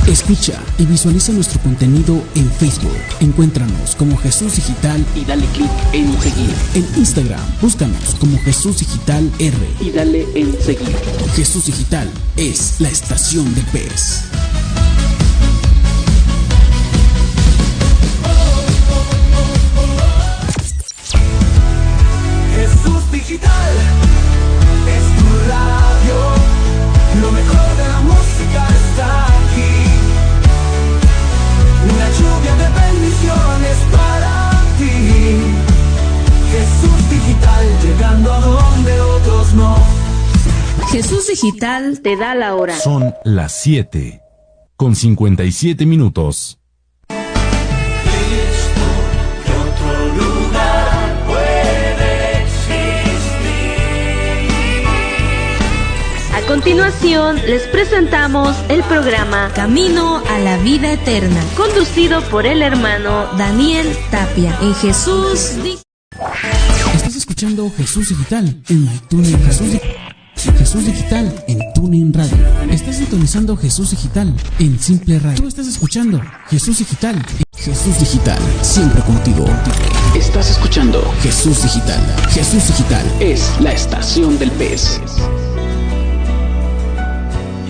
Escucha y visualiza nuestro contenido en Facebook. Encuéntranos como Jesús Digital y dale clic en seguir. En Instagram, búscanos como Jesús Digital R y dale en seguir. Jesús Digital es la estación del pez. Jesús Digital es tu radio, lo mejor de la música está aquí. Una lluvia de bendiciones para ti. Jesús Digital, llegando a donde otros no. Jesús Digital te da la hora. Son las 7:57. A continuación, les presentamos el programa Camino a la Vida Eterna, conducido por el hermano Daniel Tapia. En Jesús Estás escuchando Jesús Digital en iTunes. Jesús Digital en TuneIn Radio. Estás sintonizando Jesús Digital en Simple Radio. Tú estás escuchando Jesús Digital. Jesús Digital, siempre contigo. Estás escuchando Jesús Digital. Jesús Digital es la estación del pez.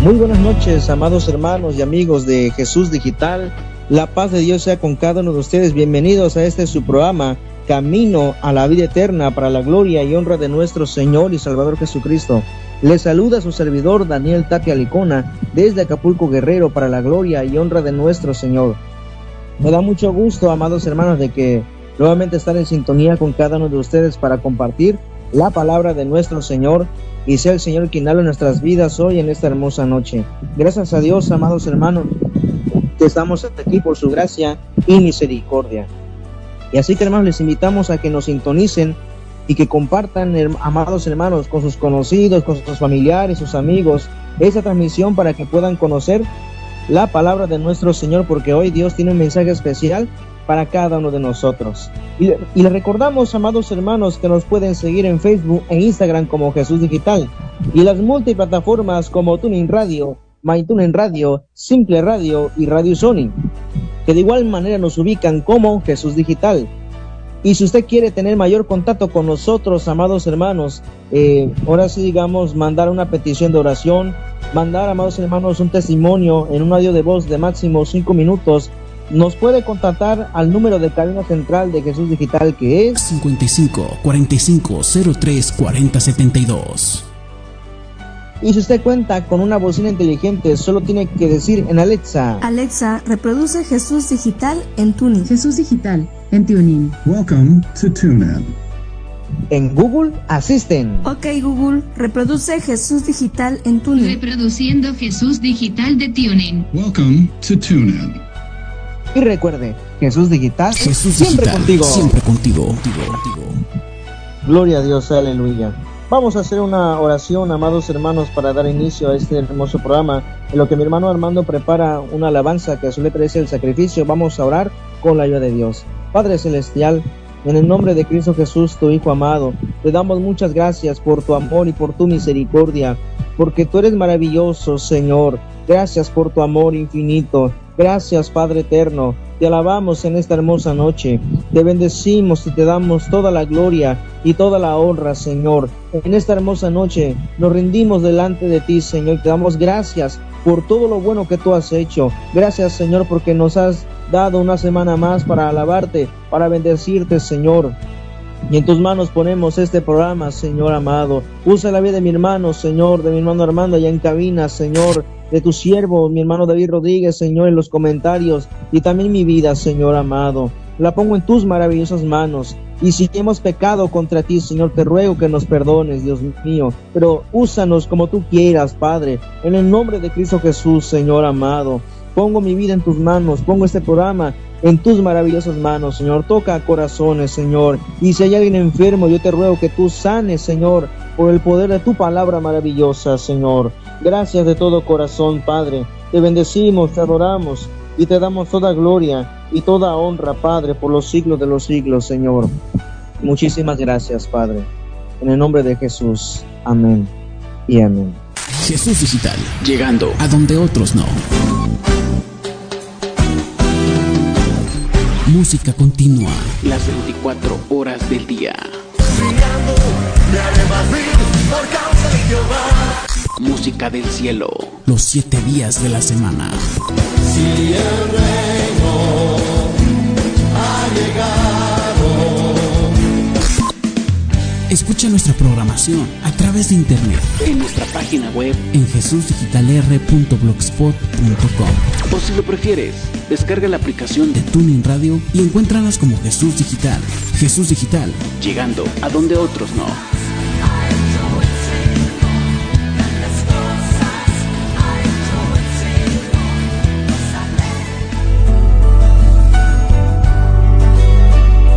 Muy buenas noches, amados hermanos y amigos de Jesús Digital. La paz de Dios sea con cada uno de ustedes. Bienvenidos a este su programa, Camino a la Vida Eterna, para la gloria y honra de nuestro Señor y Salvador Jesucristo. Les saluda su servidor Daniel Tapia Licona desde Acapulco, Guerrero, para la gloria y honra de nuestro Señor. Me da mucho gusto, amados hermanos, de que nuevamente estar en sintonía con cada uno de ustedes para compartir la palabra de nuestro Señor, y sea el Señor quien hable en nuestras vidas hoy en esta hermosa noche. Gracias a Dios, amados hermanos, que estamos aquí por su gracia y misericordia. Y así que, hermanos, les invitamos a que nos sintonicen y que compartan, amados hermanos, con sus conocidos, con sus familiares, sus amigos, esa transmisión para que puedan conocer la palabra de nuestro Señor, porque hoy Dios tiene un mensaje especial para cada uno de nosotros. Y les recordamos, amados hermanos, que nos pueden seguir en Facebook e Instagram como Jesús Digital, y las multiplataformas como TuneIn Radio, MyTuneIn Radio, Simple Radio y Radio Sony, que de igual manera nos ubican como Jesús Digital. Y si usted quiere tener mayor contacto con nosotros, amados hermanos, ahora sí, digamos, mandar una petición de oración, mandar, amados hermanos, un testimonio en un audio de voz de máximo 5 minutos, nos puede contactar al número de cabina central de Jesús Digital, que es 55 45 03 40 72. Y si usted cuenta con una bocina inteligente, solo tiene que decir en Alexa: Alexa, reproduce Jesús Digital en TuneIn. Jesús Digital en TuneIn. Welcome to TuneIn. En Google Assistant. Ok, Google, reproduce Jesús Digital en TuneIn. Reproduciendo Jesús Digital de TuneIn. Welcome to TuneIn. Y recuerde, Jesús Digital, Jesús siempre Digital, contigo. siempre contigo. Gloria a Dios, aleluya. Vamos a hacer una oración, amados hermanos, para dar inicio a este hermoso programa. En lo que mi hermano Armando prepara una alabanza que a su letra es el sacrificio, vamos a orar con la ayuda de Dios. Padre Celestial, en el nombre de Cristo Jesús, tu Hijo amado, te damos muchas gracias por tu amor y por tu misericordia, porque tú eres maravilloso, Señor. Gracias por tu amor infinito. Gracias, Padre eterno. Te alabamos en esta hermosa noche. Te bendecimos y te damos toda la gloria y toda la honra, Señor. En esta hermosa noche nos rendimos delante de ti, Señor. Te damos gracias por todo lo bueno que tú has hecho. Gracias, Señor, porque nos has dado una semana más para alabarte, para bendecirte, Señor. Y en tus manos ponemos este programa, Señor amado. Usa la vida de mi hermano, Señor, de mi hermano Armando allá en cabina, Señor, de tu siervo, mi hermano David Rodríguez, Señor, en los comentarios, y también mi vida, Señor amado. La pongo en tus maravillosas manos. Y si hemos pecado contra ti, Señor, te ruego que nos perdones, Dios mío. Pero úsanos como tú quieras, Padre, en el nombre de Cristo Jesús, Señor amado. Pongo mi vida en tus manos, pongo este programa en tus maravillosas manos, Señor. Toca corazones, Señor. Y si hay alguien enfermo, yo te ruego que tú sanes, Señor, por el poder de tu palabra maravillosa, Señor. Gracias de todo corazón, Padre. Te bendecimos, te adoramos y te damos toda gloria y toda honra, Padre, por los siglos de los siglos, Señor. Muchísimas gracias, Padre. En el nombre de Jesús. Amén y amén. Jesús Digital, llegando a donde otros no. Música continua. Las 24 horas del día. Brillando, me haré más vil por causa de Jehová. Música del cielo. Los 7 días de la semana. Si el reino ha llegado. Escucha nuestra programación a través de internet En nuestra página web. en jesusdigitalr.blogspot.com. O si lo prefieres, descarga la aplicación de TuneIn Radio y encuéntranos como Jesús Digital. Jesús Digital. Llegando a donde otros no.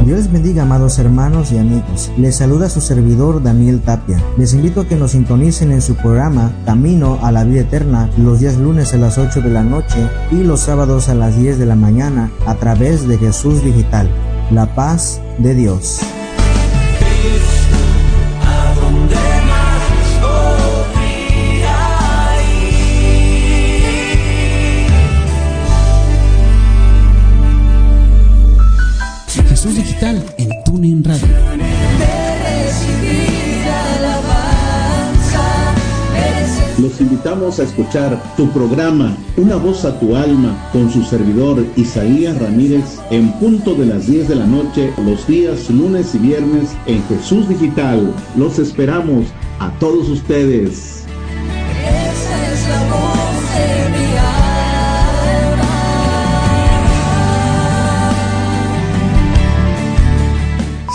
Dios les bendiga, amados hermanos y amigos. Les saluda su servidor Daniel Tapia. Les invito a que nos sintonicen en su programa Camino a la Vida Eterna los días lunes a las 8 de la noche y los sábados a las 10 de la mañana a través de Jesús Digital. La paz de Dios. ¿A dónde más podría ir? Jesús Digital en TuneIn Radio. Los invitamos a escuchar tu programa Una voz a tu alma con su servidor Isaías Ramírez en punto de las 10 de la noche los días lunes y viernes en Jesús Digital. Los esperamos a todos ustedes. Esa es la voz de mi alma.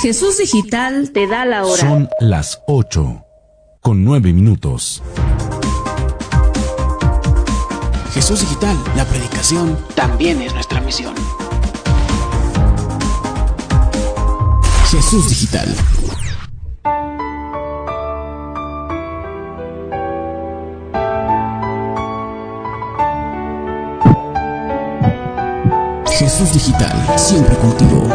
Jesús Digital te da la hora. Son las 8:09. Jesús Digital, la predicación También es nuestra misión. Jesús Digital. Jesús Digital, siempre contigo.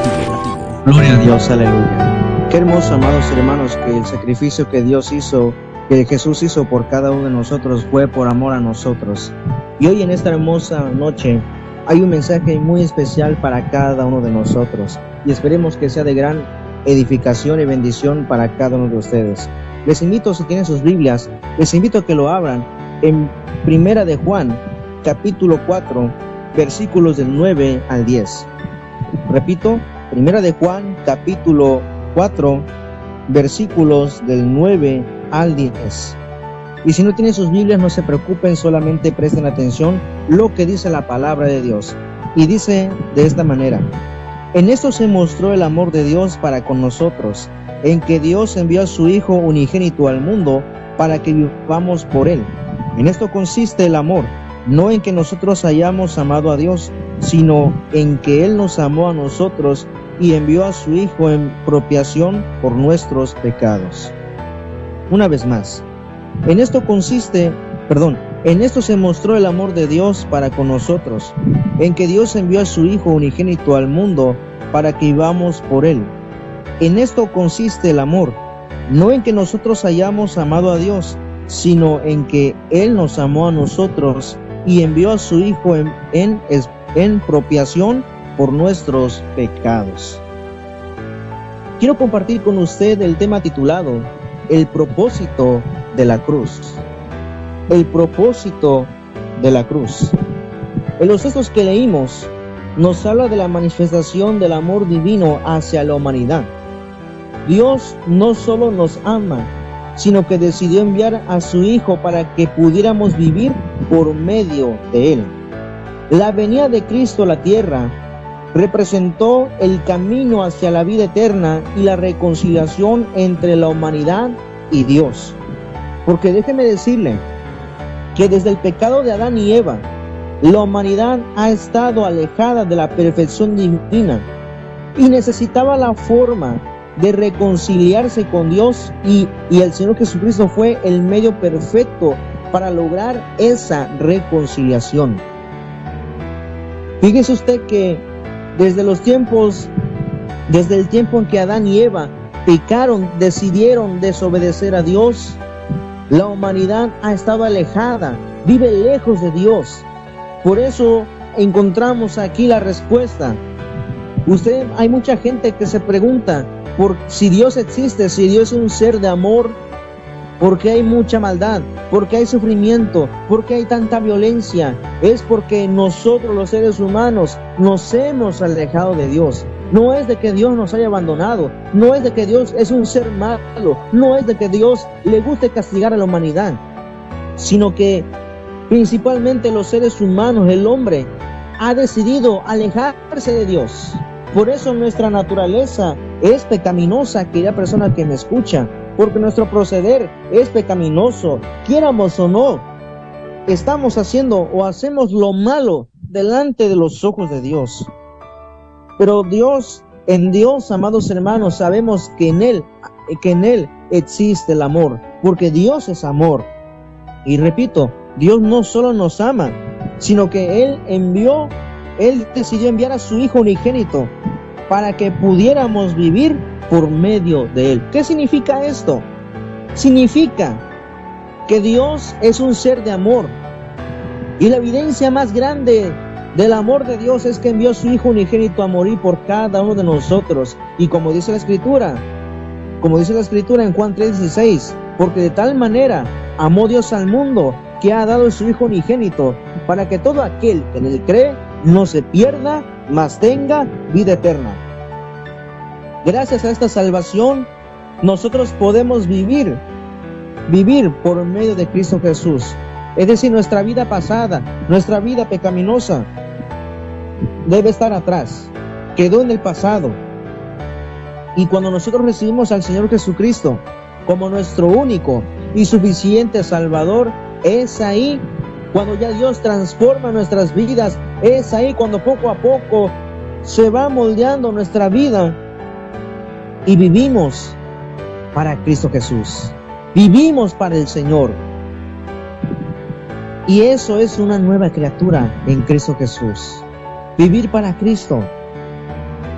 Gloria a Dios, aleluya. Qué hermoso, amados hermanos, que el sacrificio que Dios hizo, que Jesús hizo por cada uno de nosotros, fue por amor a nosotros. Y hoy en esta hermosa noche hay un mensaje muy especial para cada uno de nosotros y esperemos que sea de gran edificación y bendición para cada uno de ustedes. Les invito, si tienen sus Biblias, les invito a que lo abran en Primera de Juan, capítulo 4, versículos del 9 al 10. Repito, Primera de Juan, capítulo 4, versículos del 9 al 10. Y si no tienen sus Biblias, no se preocupen, solamente presten atención lo que dice la palabra de Dios. Y dice de esta manera: en esto se mostró el amor de Dios para con nosotros, en que Dios envió a su Hijo unigénito al mundo para que vivamos por Él. En esto consiste el amor, no en que nosotros hayamos amado a Dios, sino en que Él nos amó a nosotros y envió a su Hijo en propiciación por nuestros pecados. Una vez más, en esto se mostró el amor de Dios para con nosotros, en que Dios envió a su Hijo unigénito al mundo para que vivamos por Él. En esto consiste el amor, no en que nosotros hayamos amado a Dios, sino en que Él nos amó a nosotros y envió a su Hijo en propiciación por nuestros pecados. Quiero compartir con usted el tema titulado El propósito de la cruz. El propósito de la cruz. En los textos que leímos nos habla de la manifestación del amor divino hacia la humanidad. Dios no solo nos ama, sino que decidió enviar a su Hijo para que pudiéramos vivir por medio de Él. La venida de Cristo a la tierra representó el camino hacia la vida eterna y la reconciliación entre la humanidad y Dios. Porque déjeme decirle que desde el pecado de Adán y Eva, la humanidad ha estado alejada de la perfección divina y necesitaba la forma de reconciliarse con Dios y el Señor Jesucristo fue el medio perfecto para lograr esa reconciliación. Fíjese usted que desde el tiempo en que Adán y Eva pecaron, decidieron desobedecer a Dios, la humanidad ha estado alejada, vive lejos de Dios. Por eso encontramos aquí la respuesta. Hay mucha gente que se pregunta por si Dios existe, si Dios es un ser de amor, ¿por qué hay mucha maldad? ¿Por qué hay sufrimiento? ¿Por qué hay tanta violencia? Es porque nosotros los seres humanos nos hemos alejado de Dios. No es de que Dios nos haya abandonado, no es de que Dios es un ser malo, no es de que Dios le guste castigar a la humanidad, sino que principalmente los seres humanos, el hombre, ha decidido alejarse de Dios. Por eso nuestra naturaleza es pecaminosa, querida persona que me escucha, porque nuestro proceder es pecaminoso, quieramos o no. Estamos haciendo o hacemos lo malo delante de los ojos de Dios. Pero en Dios, amados hermanos, sabemos que en Él existe el amor, porque Dios es amor. Y repito, Dios no solo nos ama, sino que Él decidió enviar a su Hijo unigénito para que pudiéramos vivir por medio de Él. ¿Qué significa esto? Significa que Dios es un ser de amor. Y la evidencia más grande del amor de Dios es que envió a su Hijo unigénito a morir por cada uno de nosotros. Y como dice la Escritura en Juan 3:16, porque de tal manera amó Dios al mundo que ha dado a su Hijo unigénito, para que todo aquel que en Él cree no se pierda, mas tenga vida eterna. Gracias a esta salvación, nosotros podemos vivir por medio de Cristo Jesús. Es decir, nuestra vida pasada, nuestra vida pecaminosa, debe estar atrás, quedó en el pasado. Y cuando nosotros recibimos al Señor Jesucristo como nuestro único y suficiente Salvador, es ahí cuando ya Dios transforma nuestras vidas, es ahí cuando poco a poco se va moldeando nuestra vida y vivimos para Cristo Jesús, vivimos para el Señor. Y eso es una nueva criatura en Cristo Jesús, vivir para Cristo.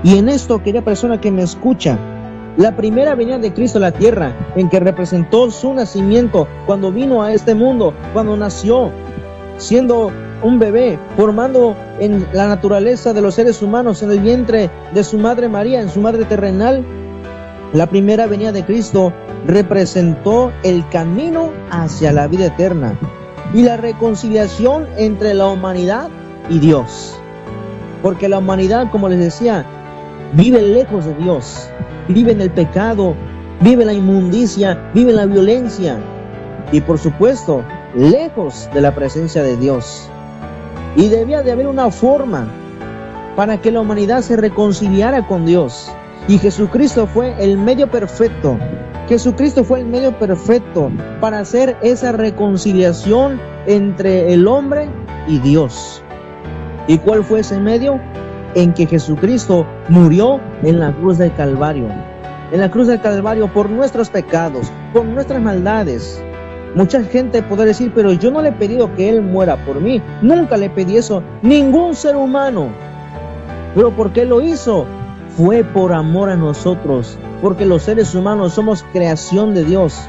Y en esto, querida persona que me escucha, la primera venida de Cristo a la tierra, en que representó su nacimiento, cuando vino a este mundo, cuando nació, siendo un bebé, formando en la naturaleza de los seres humanos, en el vientre de su madre María, en su madre terrenal, la primera venida de Cristo representó el camino hacia la vida eterna y la reconciliación entre la humanidad y Dios. Porque la humanidad, como les decía, vive lejos de Dios, vive en el pecado, vive en la inmundicia, vive en la violencia y, por supuesto, lejos de la presencia de Dios. Y debía de haber una forma para que la humanidad se reconciliara con Dios. Y Jesucristo fue el medio perfecto. Jesucristo fue el medio perfecto para hacer esa reconciliación entre el hombre y Dios. ¿Y cuál fue ese medio? En que Jesucristo murió en la cruz del Calvario. En la cruz del Calvario por nuestros pecados, por nuestras maldades. Mucha gente podrá decir, pero yo no le he pedido que Él muera por mí. Nunca le pedí eso, ningún ser humano. ¿Pero por qué lo hizo? Fue por amor a nosotros, porque los seres humanos somos creación de Dios.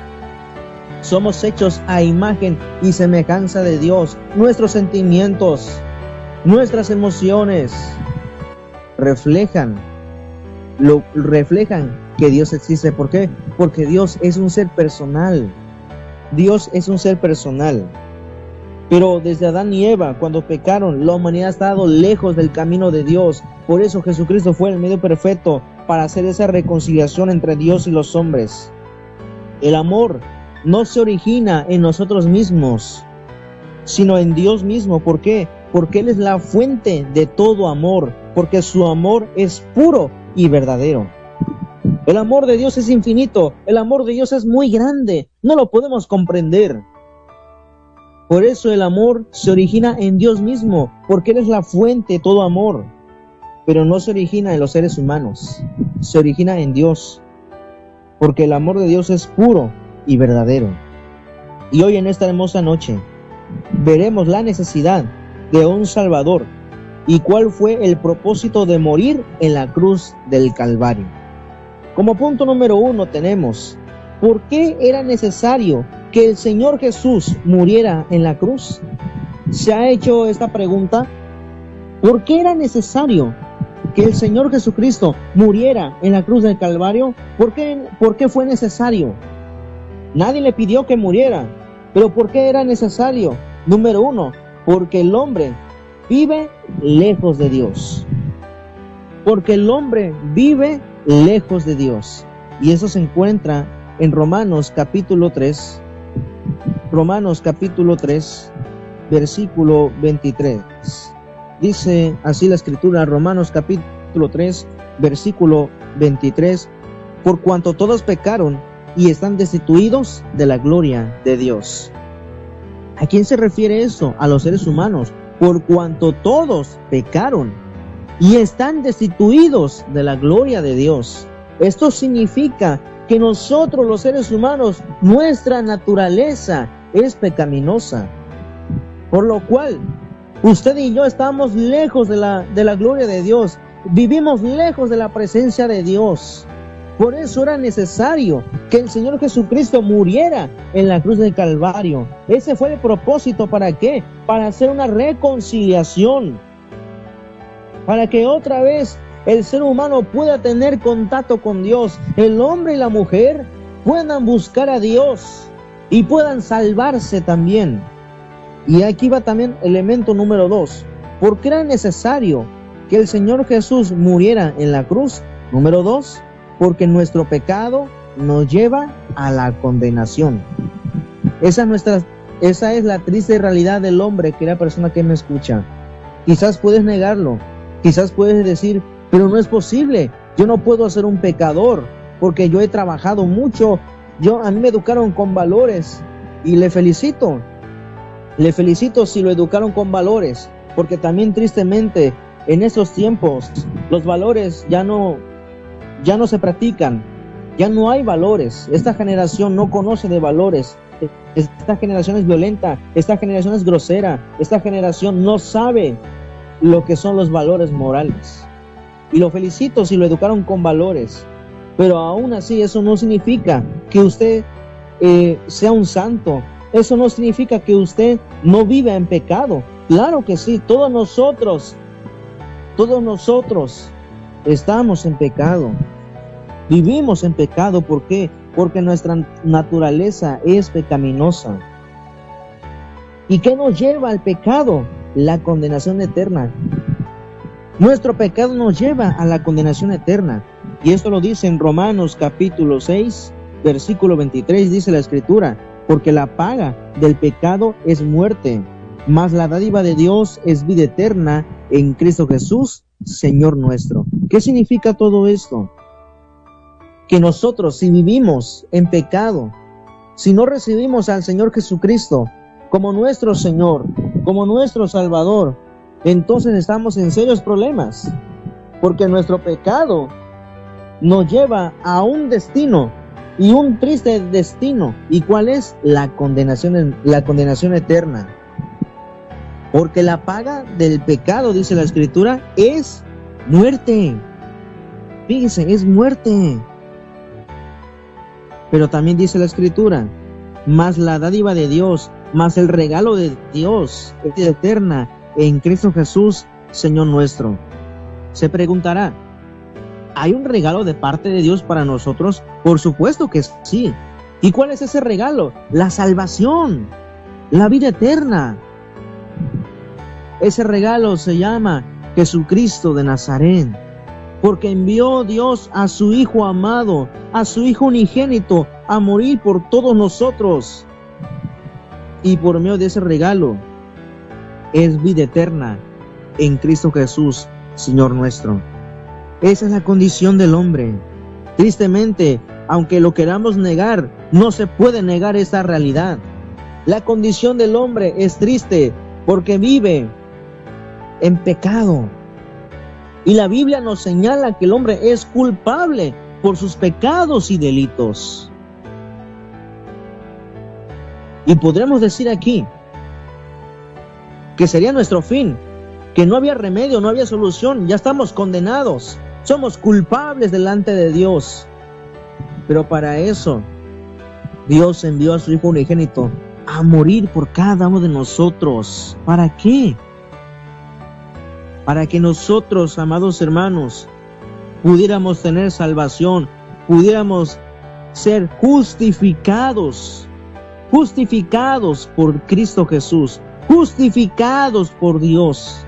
Somos hechos a imagen y semejanza de Dios. Nuestros sentimientos, nuestras emociones reflejan que Dios existe. ¿Por qué? Porque Dios es un ser personal. Dios es un ser personal. Pero desde Adán y Eva, cuando pecaron, la humanidad ha estado lejos del camino de Dios. Por eso Jesucristo fue el medio perfecto para hacer esa reconciliación entre Dios y los hombres. El amor no se origina en nosotros mismos, sino en Dios mismo. ¿Por qué? Porque Él es la fuente de todo amor, porque su amor es puro y verdadero. El amor de Dios es infinito, el amor de Dios es muy grande, no lo podemos comprender. Por eso el amor se origina en Dios mismo, porque Él es la fuente de todo amor. Pero no se origina en los seres humanos, se origina en Dios, porque el amor de Dios es puro y verdadero. Y hoy en esta hermosa noche veremos la necesidad de un Salvador y cuál fue el propósito de morir en la cruz del Calvario. Como punto número 1 tenemos, ¿por qué era necesario que el Señor Jesús muriera en la cruz? ¿Se ha hecho esta pregunta? ¿Por qué era necesario que el Señor Jesucristo muriera en la cruz del Calvario? ¿Por qué fue necesario? Nadie le pidió que muriera, pero ¿por qué era necesario? Número 1, porque el hombre vive lejos de Dios. Porque el hombre vive lejos de Dios. Y eso se encuentra en Romanos capítulo 3. Romanos capítulo 3, versículo 23. Dice así la Escritura, Romanos capítulo 3, versículo 23. Por cuanto todos pecaron y están destituidos de la gloria de Dios. ¿A quién se refiere eso? A los seres humanos. Por cuanto todos pecaron y están destituidos de la gloria de Dios. Esto significa que nosotros los seres humanos, nuestra naturaleza es pecaminosa. Por lo cual, usted y yo estamos lejos de la gloria de Dios. Vivimos lejos de la presencia de Dios. Por eso era necesario que el Señor Jesucristo muriera en la cruz del Calvario. Ese fue el propósito. ¿Para qué? Para hacer una reconciliación. Para que otra vez el ser humano pueda tener contacto con Dios. El hombre y la mujer puedan buscar a Dios y puedan salvarse también. Y aquí va también elemento número 2. ¿Por qué era necesario que el Señor Jesús muriera en la cruz? Número 2. Porque nuestro pecado nos lleva a la condenación. Esa es la triste realidad del hombre, querida persona que me escucha. Quizás puedes negarlo, quizás puedes decir, pero no es posible, yo no puedo ser un pecador, porque yo he trabajado mucho, a mí me educaron con valores, y le felicito si lo educaron con valores, porque también tristemente en esos tiempos los valores ya no se practican, ya no hay valores. Esta generación no conoce de valores, esta generación es violenta, esta generación es grosera, esta generación no sabe lo que son los valores morales. Y lo felicito si lo educaron con valores, pero aún así eso no significa que usted sea un santo, eso no significa que usted no viva en pecado. Claro que sí, todos nosotros estamos en pecado. Vivimos en pecado. ¿Por qué? Porque nuestra naturaleza es pecaminosa. ¿Y qué nos lleva al pecado? La condenación eterna. Nuestro pecado nos lleva a la condenación eterna. Y esto lo dice en Romanos capítulo 6, versículo 23, dice la Escritura, porque la paga del pecado es muerte, mas la dádiva de Dios es vida eterna en Cristo Jesús, Señor nuestro. ¿Qué significa todo esto? Que nosotros, si vivimos en pecado, si no recibimos al Señor Jesucristo como nuestro Señor, como nuestro Salvador, entonces estamos en serios problemas, porque nuestro pecado nos lleva a un destino, y un triste destino. ¿Y cuál es? La condenación eterna. Porque la paga del pecado, dice la Escritura, es muerte. Fíjese, es muerte. Pero también dice la Escritura, más la dádiva de Dios, más el regalo de Dios, es vida eterna en Cristo Jesús, Señor nuestro. Se preguntará, ¿hay un regalo de parte de Dios para nosotros? Por supuesto que sí. ¿Y cuál es ese regalo? La salvación, la vida eterna. Ese regalo se llama Jesucristo de Nazaret, porque envió Dios a su Hijo amado, a su Hijo unigénito, a morir por todos nosotros. Y por medio de ese regalo es vida eterna en Cristo Jesús, Señor nuestro. Esa es la condición del hombre. Tristemente, aunque lo queramos negar, no se puede negar esa realidad. La condición del hombre es triste porque vive en pecado. Y la Biblia nos señala que el hombre es culpable por sus pecados y delitos. Y podremos decir aquí que sería nuestro fin, que no había remedio, no había solución, ya estamos condenados, somos culpables delante de Dios. Pero para eso, Dios envió a su Hijo unigénito a morir por cada uno de nosotros. ¿Para qué? para que nosotros, amados hermanos, pudiéramos tener salvación, pudiéramos ser justificados por Cristo Jesús, justificados por Dios.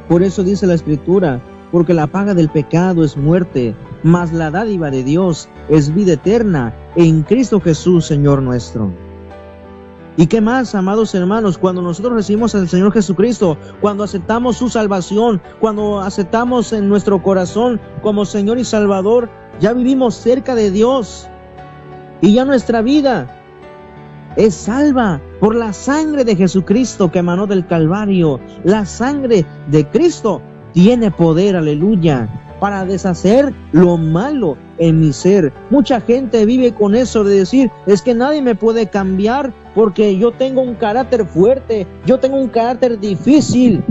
Por eso dice la Escritura, porque la paga del pecado es muerte, mas la dádiva de Dios es vida eterna en Cristo Jesús, Señor nuestro. ¿Y qué más, amados hermanos? Cuando nosotros recibimos al Señor Jesucristo, cuando aceptamos su salvación, cuando aceptamos en nuestro corazón como Señor y Salvador, ya vivimos cerca de Dios y ya nuestra vida es salva por la sangre de Jesucristo que emanó del Calvario. La sangre de Cristo tiene poder, aleluya, para deshacer lo malo en mi ser. Mucha gente vive con eso de decir, es que nadie me puede cambiar porque yo tengo un carácter fuerte, yo tengo un carácter difícil.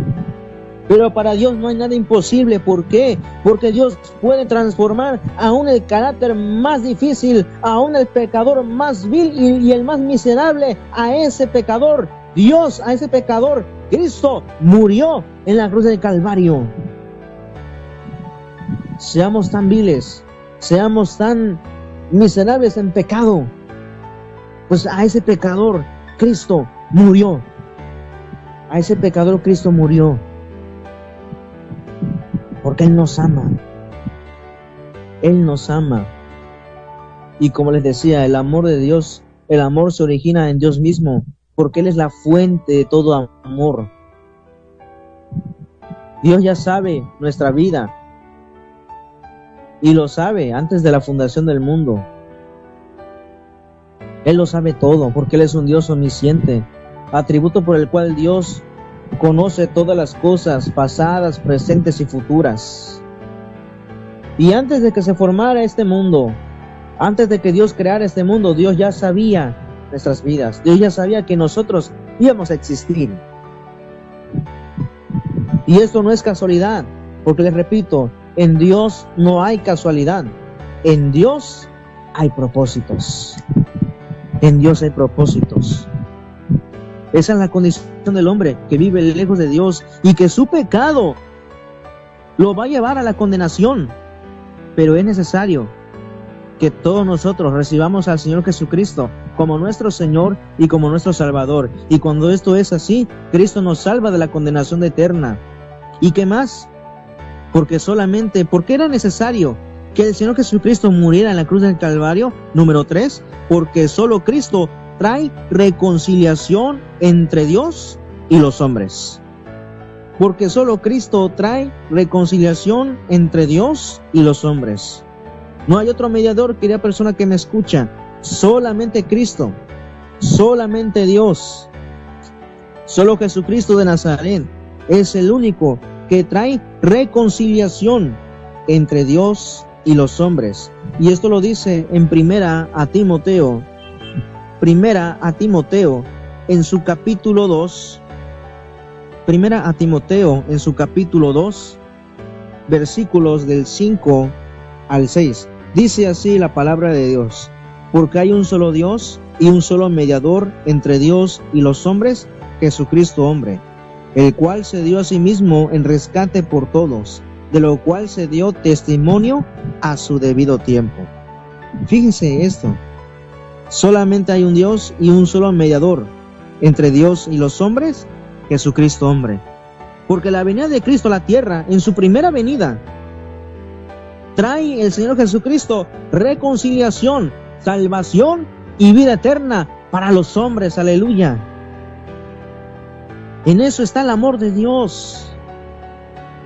Pero para Dios no hay nada imposible. ¿Por qué? Porque Dios puede transformar aún el carácter más difícil, aún el pecador más vil y el más miserable, a ese pecador. Dios, a ese pecador, Cristo murió en la cruz del Calvario. Seamos tan viles, seamos tan miserables en pecado, pues a ese pecador Cristo murió. A ese pecador Cristo murió. Porque Él nos ama. Él nos ama. Y como les decía, el amor de Dios, el amor se origina en Dios mismo, porque Él es la fuente de todo amor. Dios ya sabe nuestra vida. Y lo sabe antes de la fundación del mundo. Él lo sabe todo, porque Él es un Dios omnisciente, atributo por el cual Dios conoce todas las cosas pasadas, presentes y futuras. Y antes de que se formara este mundo, antes de que Dios creara este mundo, Dios ya sabía nuestras vidas. Dios ya sabía que nosotros íbamos a existir. Y esto no es casualidad, porque les repito, en Dios no hay casualidad. En Dios hay propósitos. En Dios hay propósitos. Esa es la condición del hombre que vive lejos de Dios y que su pecado lo va a llevar a la condenación. Pero es necesario que todos nosotros recibamos al Señor Jesucristo como nuestro Señor y como nuestro Salvador. Y cuando esto es así, Cristo nos salva de la condenación eterna. ¿Y qué más? Porque era necesario que el Señor Jesucristo muriera en la cruz del Calvario. Número 3, porque solo Cristo trae reconciliación entre Dios y los hombres. Porque solo Cristo trae reconciliación entre Dios y los hombres. No hay otro mediador, querida persona que me escucha. Solamente Cristo, solamente Dios, solo Jesucristo de Nazaret es el único que trae reconciliación entre Dios y los hombres. Y esto lo dice en Primera a Timoteo en su capítulo 2. Primera a Timoteo en su capítulo 2, versículos del 5 al 6. Dice así la palabra de Dios: porque hay un solo Dios y un solo mediador entre Dios y los hombres, Jesucristo hombre, el cual se dio a sí mismo en rescate por todos, de lo cual se dio testimonio a su debido tiempo. Fíjense esto. Solamente hay un Dios y un solo mediador entre Dios y los hombres, Jesucristo hombre. Porque la venida de Cristo a la tierra, en su primera venida, trae el Señor Jesucristo reconciliación, salvación y vida eterna para los hombres. Aleluya. En eso está el amor de Dios.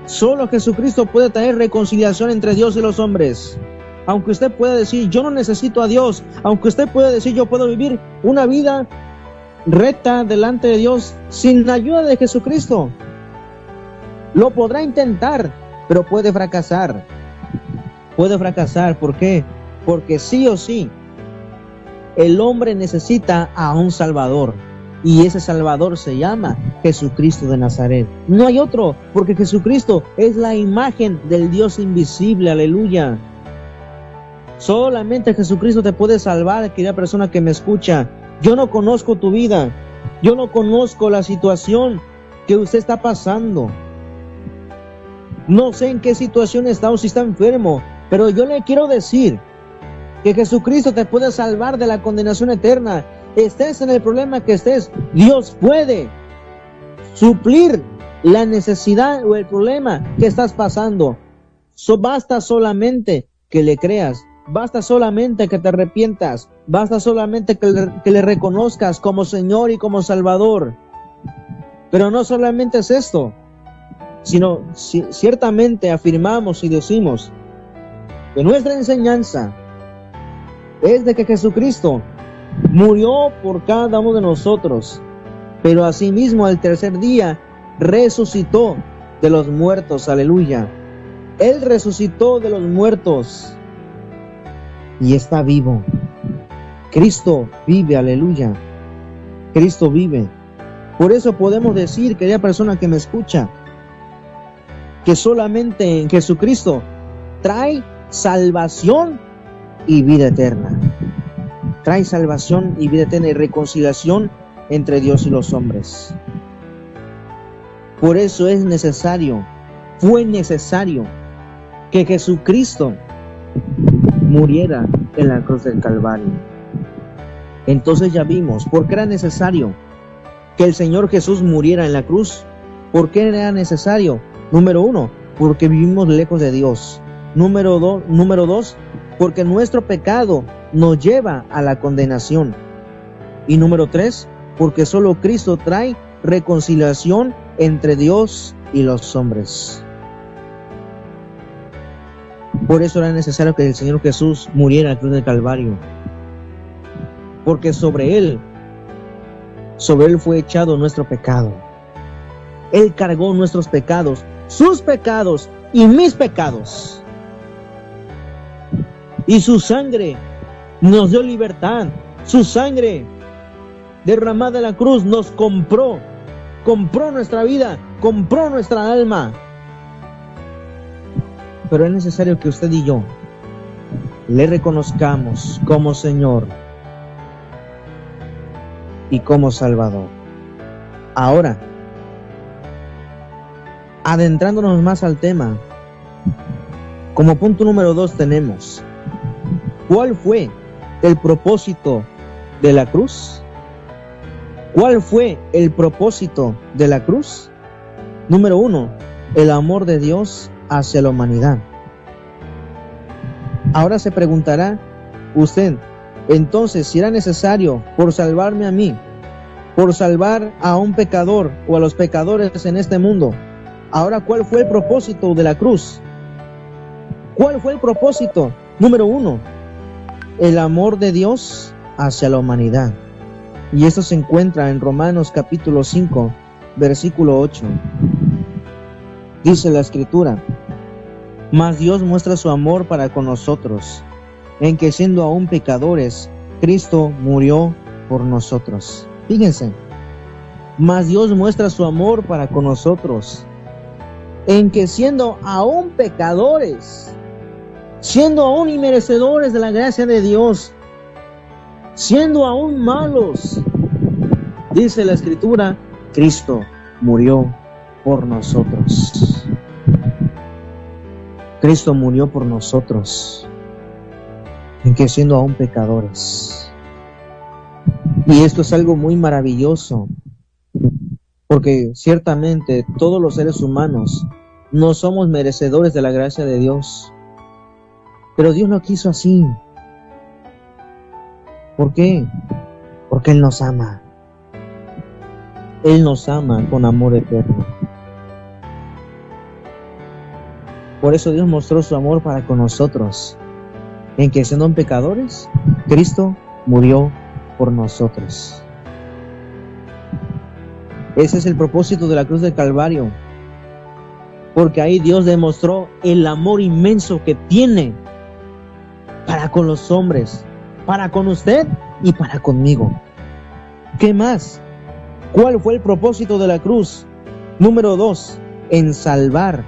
Solo Jesucristo puede traer reconciliación entre Dios y los hombres. Aunque usted pueda decir, yo no necesito a Dios, aunque usted pueda decir, yo puedo vivir una vida recta delante de Dios sin la ayuda de Jesucristo, lo podrá intentar, pero puede fracasar. Puede fracasar. ¿Por qué? Porque sí o sí, el hombre necesita a un Salvador. Y ese Salvador se llama Jesucristo de Nazaret. No hay otro, porque Jesucristo es la imagen del Dios invisible. Aleluya. Solamente Jesucristo te puede salvar, querida persona que me escucha. Yo no conozco tu vida, yo no conozco la situación que usted está pasando. No sé en qué situación está o si está enfermo, pero yo le quiero decir que Jesucristo te puede salvar de la condenación eterna. Estés en el problema que estés, Dios puede suplir la necesidad o el problema que estás pasando. Basta solamente que le creas, basta solamente que te arrepientas, basta solamente que le reconozcas como Señor y como Salvador. Pero no solamente es esto, sino ciertamente afirmamos y decimos que nuestra enseñanza es de que Jesucristo murió por cada uno de nosotros, pero asimismo al tercer día resucitó de los muertos. Aleluya. Él resucitó de los muertos y está vivo. Cristo vive, aleluya. Cristo vive. Por eso podemos decir, querida persona que me escucha, que solamente en Jesucristo trae salvación y vida eterna. Trae salvación y vida eterna y reconciliación entre Dios y los hombres. Por eso es necesario, fue necesario que Jesucristo muriera en la cruz del Calvario. Entonces ya vimos por qué era necesario que el Señor Jesús muriera en la cruz. ¿Por qué era necesario? Número 1, porque vivimos lejos de Dios. Número 2, porque nuestro pecado nos lleva a la condenación. Y número 3, porque solo Cristo trae reconciliación entre Dios y los hombres. Por eso era necesario que el Señor Jesús muriera en la cruz del Calvario. Porque sobre Él fue echado nuestro pecado. Él cargó nuestros pecados, sus pecados y mis pecados. Y su sangre nos dio libertad. Su sangre derramada en la cruz nos compró nuestra vida, compró nuestra alma. Pero es necesario que usted y yo le reconozcamos como Señor y como Salvador. Ahora, adentrándonos más al tema, como punto número 2 tenemos: ¿cuál fue el propósito de la cruz? ¿Cuál fue el propósito de la cruz? Número 1, el amor de Dios hacia la humanidad. Ahora se preguntará usted, entonces, si era necesario por salvarme a mí, por salvar a un pecador o a los pecadores en este mundo, ahora, ¿cuál fue el propósito de la cruz? ¿Cuál fue el propósito? Número 1, el amor de Dios hacia la humanidad. Y esto se encuentra en Romanos capítulo 5, versículo 8. Dice la Escritura: mas Dios muestra su amor para con nosotros, en que siendo aún pecadores, Cristo murió por nosotros. Fíjense, mas Dios muestra su amor para con nosotros, en que siendo aún pecadores, siendo aún inmerecedores de la gracia de Dios, siendo aún malos, dice la Escritura, Cristo murió por nosotros. Cristo murió por nosotros, en que siendo aún pecadores. Y esto es algo muy maravilloso, porque ciertamente todos los seres humanos no somos merecedores de la gracia de Dios, pero Dios lo quiso así. ¿Por qué? Porque Él nos ama. Él nos ama con amor eterno. Por eso Dios mostró su amor para con nosotros, en que siendo pecadores, Cristo murió por nosotros. Ese es el propósito de la cruz del Calvario, porque ahí Dios demostró el amor inmenso que tiene para con los hombres, para con usted y para conmigo. ¿Qué más? ¿Cuál fue el propósito de la cruz? Número 2, en salvar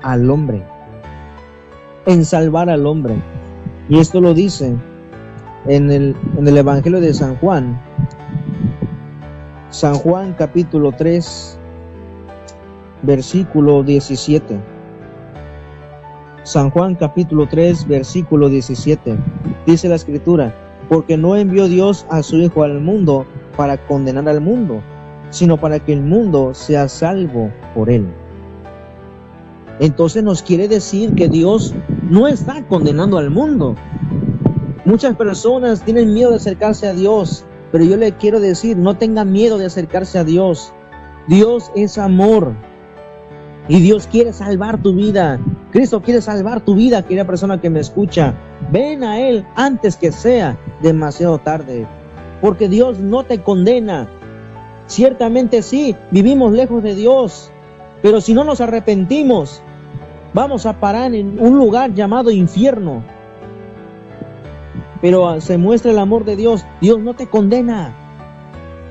al hombre. En salvar al hombre. Y esto lo dice en el Evangelio de San Juan. San Juan capítulo 3, versículo 17. San Juan capítulo 3, versículo 17. Dice la Escritura: porque no envió Dios a su Hijo al mundo para condenar al mundo, sino para que el mundo sea salvo por él. Entonces nos quiere decir que Dios no está condenando al mundo. Muchas personas tienen miedo de acercarse a Dios, pero yo le quiero decir, no tengan miedo de acercarse a Dios. Dios es amor y Dios quiere salvar tu vida. Cristo quiere salvar tu vida, querida persona que me escucha. Ven a Él antes que sea demasiado tarde, porque Dios no te condena. Ciertamente sí, vivimos lejos de Dios, pero si no nos arrepentimos, vamos a parar en un lugar llamado infierno. Pero se muestra el amor de Dios. Dios no te condena.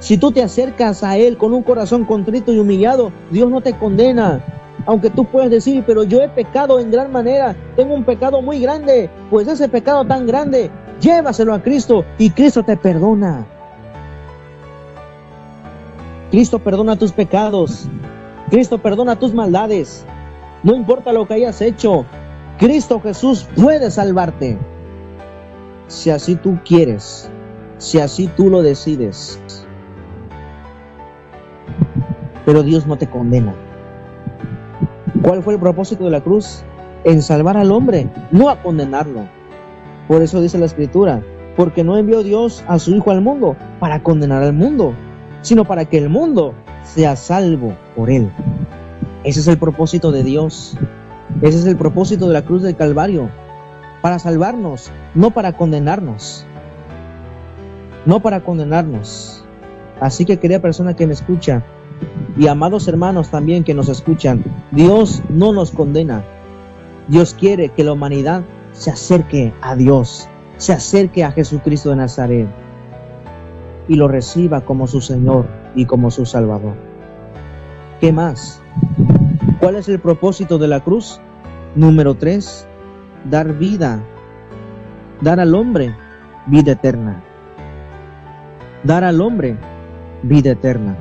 Si tú te acercas a Él con un corazón contrito y humillado, Dios no te condena. Aunque tú puedas decir, pero yo he pecado en gran manera, tengo un pecado muy grande, pues ese pecado tan grande, llévaselo a Cristo y Cristo te perdona. Cristo perdona tus pecados. Cristo perdona tus maldades. No importa lo que hayas hecho, Cristo Jesús puede salvarte. Si así tú quieres, si así tú lo decides. Pero Dios no te condena. ¿Cuál fue el propósito de la cruz? En salvar al hombre, no a condenarlo. Por eso dice la Escritura: porque no envió Dios a su Hijo al mundo para condenar al mundo, sino para que el mundo sea salvo por él. Ese es el propósito de Dios. Ese es el propósito de la cruz del Calvario. Para salvarnos, no para condenarnos. No para condenarnos. Así que, querida persona que me escucha, y amados hermanos también que nos escuchan, Dios no nos condena. Dios quiere que la humanidad se acerque a Dios, se acerque a Jesucristo de Nazaret y lo reciba como su Señor y como su Salvador. ¿Qué más? ¿Cuál es el propósito de la cruz? Número 3, dar vida, dar al hombre vida eterna. Dar al hombre vida eterna.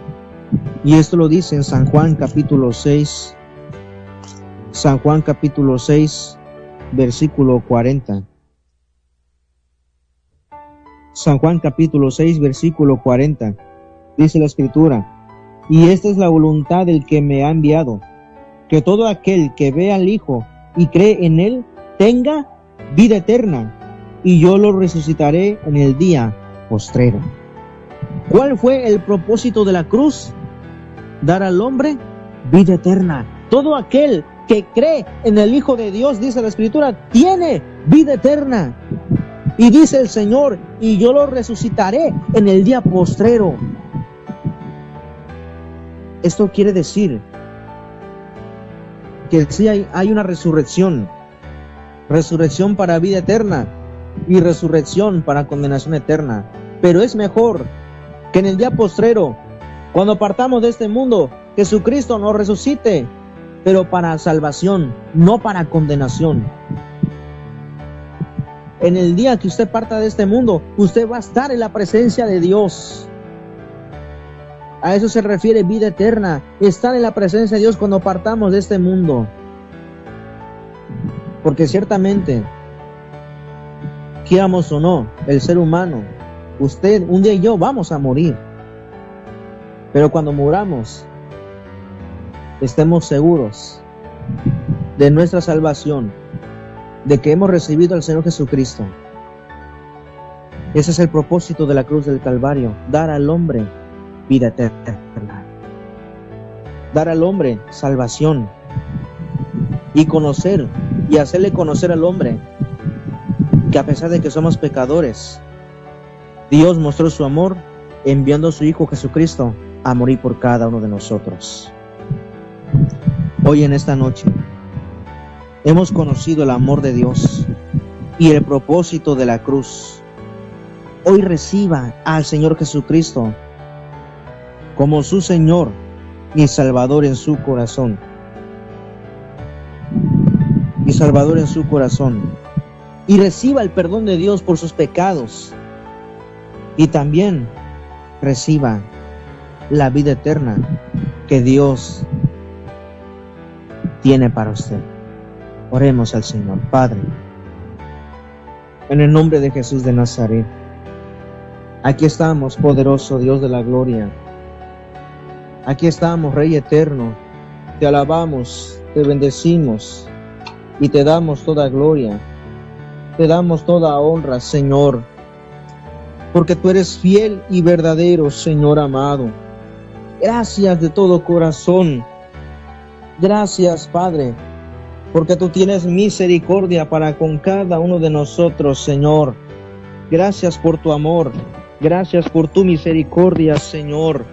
Y esto lo dice en San Juan capítulo 6. San Juan capítulo 6, versículo 40. San Juan capítulo 6, versículo 40. Dice la Escritura: y esta es la voluntad del que me ha enviado, que todo aquel que ve al Hijo y cree en Él tenga vida eterna, y yo lo resucitaré en el día postrero. ¿Cuál fue el propósito de la cruz? Dar al hombre vida eterna. Todo aquel que cree en el Hijo de Dios, dice la Escritura, tiene vida eterna. Y dice el Señor: y yo lo resucitaré en el día postrero. Esto quiere decir que sí hay una resurrección. Resurrección para vida eterna y resurrección para condenación eterna. Pero es mejor que en el día postrero, cuando partamos de este mundo, Jesucristo nos resucite, pero para salvación, no para condenación. En el día que usted parta de este mundo, usted va a estar en la presencia de Dios. A eso se refiere vida eterna, estar en la presencia de Dios cuando partamos de este mundo. Porque ciertamente, quieramos o no, el ser humano, usted, un día y yo, vamos a morir. Pero cuando muramos, estemos seguros de nuestra salvación, de que hemos recibido al Señor Jesucristo. Ese es el propósito de la cruz del Calvario: dar al hombre vida eterna, dar al hombre salvación, y conocer y hacerle conocer al hombre que a pesar de que somos pecadores, Dios mostró su amor enviando a su Hijo Jesucristo a morir por cada uno de nosotros. Hoy en esta noche hemos conocido el amor de Dios y el propósito de la cruz. Hoy reciba al Señor Jesucristo como su Señor y Salvador en su corazón. Y Salvador en su corazón. Y reciba el perdón de Dios por sus pecados. Y también reciba la vida eterna que Dios tiene para usted. Oremos al Señor. Padre, en el nombre de Jesús de Nazaret, aquí estamos, poderoso Dios de la gloria. Aquí estamos, Rey eterno. Te alabamos, te bendecimos y te damos toda gloria. Te damos toda honra, Señor, porque tú eres fiel y verdadero, Señor amado. Gracias de todo corazón. Gracias, Padre, porque tú tienes misericordia para con cada uno de nosotros, Señor. Gracias por tu amor. Gracias por tu misericordia, Señor.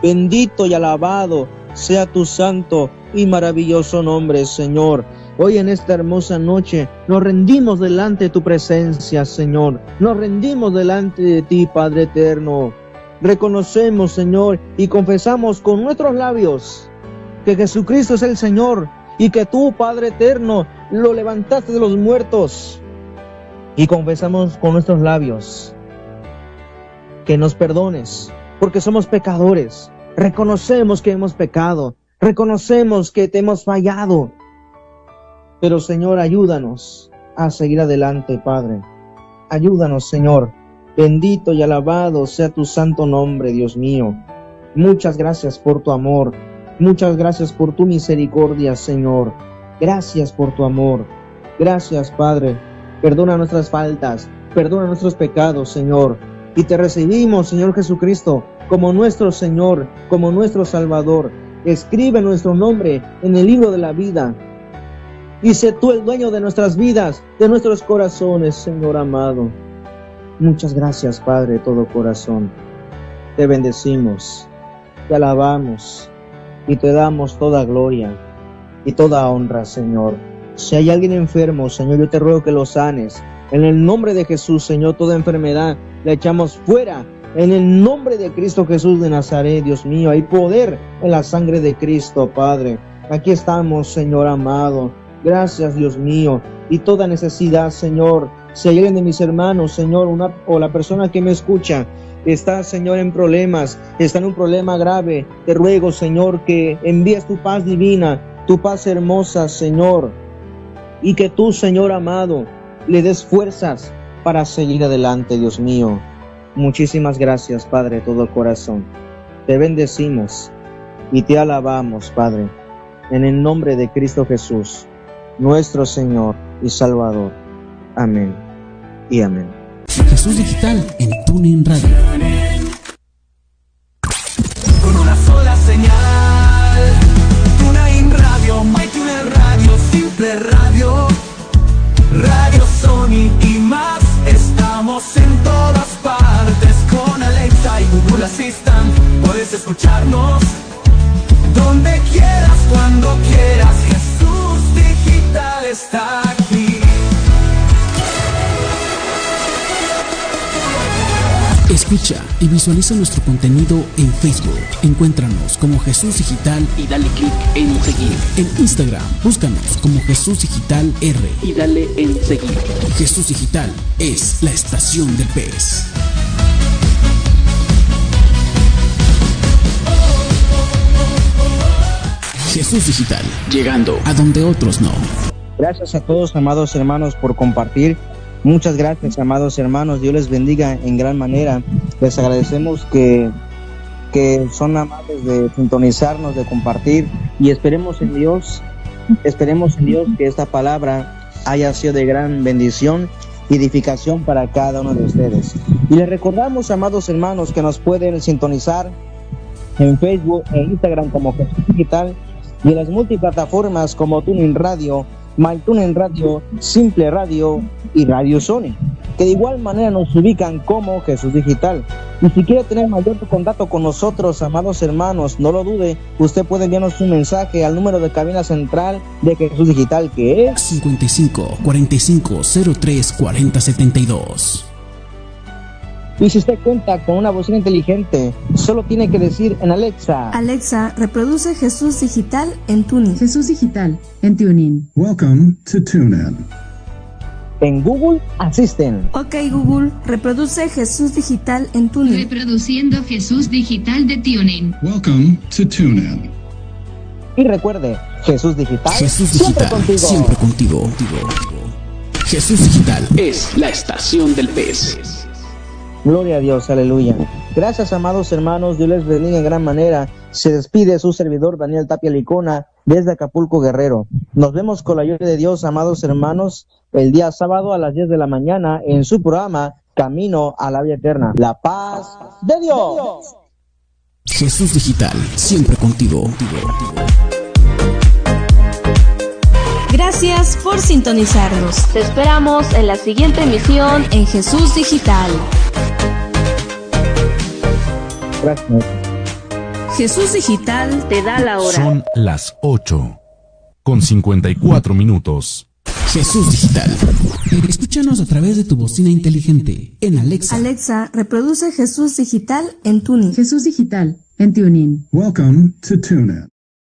Bendito y alabado sea tu santo y maravilloso nombre, Señor. Hoy en esta hermosa noche nos rendimos delante de tu presencia, Señor. Nos rendimos delante de ti, Padre eterno. Reconocemos, Señor, y confesamos con nuestros labios que Jesucristo es el Señor y que tú, Padre eterno, lo levantaste de los muertos. Y confesamos con nuestros labios que nos perdones, porque somos pecadores. Reconocemos que hemos pecado, reconocemos que te hemos fallado. Pero, Señor, ayúdanos a seguir adelante, Padre. Ayúdanos, Señor. Bendito y alabado sea tu santo nombre, Dios mío. Muchas gracias por tu amor. Muchas gracias por tu misericordia, Señor. Gracias por tu amor. Gracias, Padre. Perdona nuestras faltas. Perdona nuestros pecados, Señor. Y te recibimos, Señor Jesucristo, como nuestro Señor, como nuestro Salvador. Escribe nuestro nombre en el libro de la vida. Y sé tú el dueño de nuestras vidas, de nuestros corazones, Señor amado. Muchas gracias, Padre de todo corazón. Te bendecimos, te alabamos y te damos toda gloria y toda honra, Señor. Si hay alguien enfermo, Señor, yo te ruego que lo sanes. En el nombre de Jesús, Señor, toda enfermedad la echamos fuera. En el nombre de Cristo Jesús de Nazaret, Dios mío, hay poder en la sangre de Cristo, Padre. Aquí estamos, Señor amado. Gracias, Dios mío. Y toda necesidad, Señor, si hay alguien de mis hermanos, Señor, o la persona que me escucha, está, Señor, en problemas, está en un problema grave, te ruego, Señor, que envíes tu paz divina, tu paz hermosa, Señor, y que tú, Señor amado, le des fuerzas para seguir adelante, Dios mío. Muchísimas gracias, Padre de todo corazón. Te bendecimos y te alabamos, Padre, en el nombre de Cristo Jesús, nuestro Señor y Salvador. Amén y amén. Jesús Digital en TuneIn Radio. Con una sola señal, TuneIn Radio, MyTuner Radio, Simple Radio, Radio Sony y más. Estamos en todas partes con Alexa y Google Assistant. Puedes escucharnos donde quieras, cuando quieras. Jesús Digital está aquí. Escucha y visualiza nuestro contenido en Facebook. Encuéntranos como Jesús Digital y dale clic en seguir. En Instagram, búscanos como Jesús Digital R y dale en seguir. Jesús Digital es la estación del pez. Jesús Digital, llegando a donde otros no. Gracias a todos, amados hermanos, por compartir. Muchas gracias, amados hermanos. Dios les bendiga en gran manera. Les agradecemos que son amables de sintonizarnos, de compartir, y esperemos en Dios que esta palabra haya sido de gran bendición y edificación para cada uno de ustedes. Y les recordamos, amados hermanos, que nos pueden sintonizar en Facebook e Instagram como Jesús Digital y en las multiplataformas como TuneIn Radio, MyTuner Radio, Simple Radio y Radio Sony, que de igual manera nos ubican como Jesús Digital. Y si quiere tener mayor contacto con nosotros, amados hermanos, no lo dude, usted puede enviarnos un mensaje al número de cabina central de Jesús Digital, que es 55 45 03 40 72. Y si usted cuenta con una bocina inteligente, solo tiene que decir en Alexa: Alexa, reproduce Jesús Digital en TuneIn. Jesús Digital en TuneIn. Welcome to TuneIn. En Google Assistant. Ok, Google, reproduce Jesús Digital en TuneIn. Reproduciendo Jesús Digital de TuneIn. Welcome to TuneIn. Y recuerde, Jesús Digital, Jesús Digital, siempre contigo. Jesús Digital es la estación del pez. Gloria a Dios, aleluya. Gracias, amados hermanos, Dios les bendiga en gran manera. Se despide su servidor Daniel Tapia Licona desde Acapulco, Guerrero. Nos vemos con la ayuda de Dios, amados hermanos, el día sábado a las 10 de la mañana en su programa Camino a la Vida Eterna. La paz de Dios. Jesús Digital, siempre contigo. Gracias por sintonizarnos. Te esperamos en la siguiente emisión en Jesús Digital. Gracias. Jesús Digital te da la hora. Son las 8:54. Jesús Digital. Escúchanos a través de tu bocina inteligente en Alexa. Alexa, reproduce Jesús Digital en TuneIn. Jesús Digital en TuneIn. Welcome to TuneIn.